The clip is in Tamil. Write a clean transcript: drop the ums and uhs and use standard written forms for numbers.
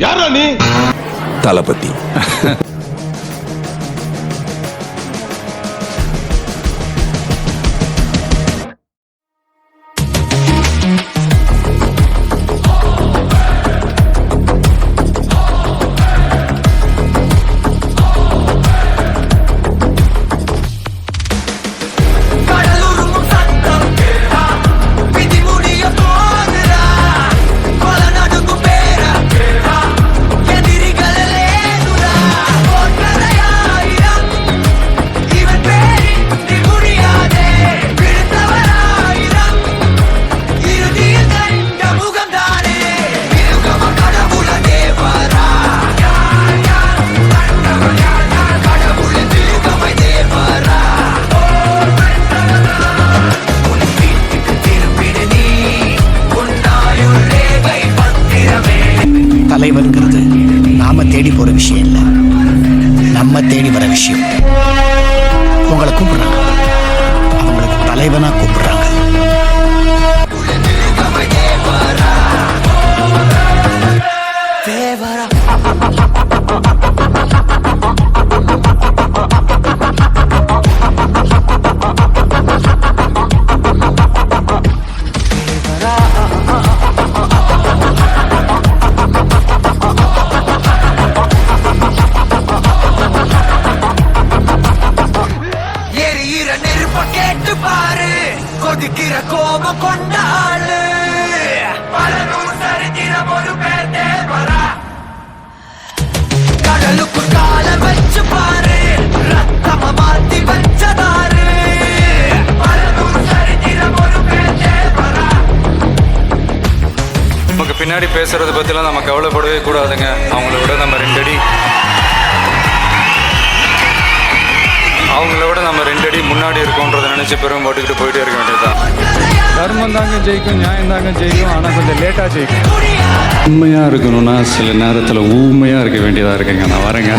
யாரா நீ? தளபதி. தலைவர்ங்கிறது நாம தேடி போற விஷயம் இல்ல, நம்ம தேடி வர விஷயம். உங்களை கூப்பிடுறாங்க, அவங்களுக்கு தலைவனா கூப்பிடுறாங்க. கேட்டு பாரு, கொதிக்கிற கோபம் கொண்டாளு சரித்திரம் ஒரு பேர் தேவரா. கடலுக்குள் கால வச்சு பாரு, ரத்தம மாத்தி வச்சதாரு சரித்திரம் ஒரு பேர் தேவரா. நமக்கு பின்னாடி பேசுறத பத்திலாம் நம்ம கவலைப்படவே கூடாதுங்க. அவங்கள விட நம்ம ரெண்டு அடி முன்னாடி இருக்கோன்றதை நினைச்சு பெரும் போட்டுக்கிட்டு போயிட்டே இருக்க வேண்டியதுதான். தர்மம் தாங்க ஜெயிக்கும், நியாயம் தாங்க ஜெயிக்கும், ஆனால் கொஞ்சம் லேட்டாக ஜெயிக்கும். உண்மையாக இருக்கணும்னா சில நேரத்தில் ஊமையாக இருக்க வேண்டியதாக இருக்குங்க. நான் வரேங்க.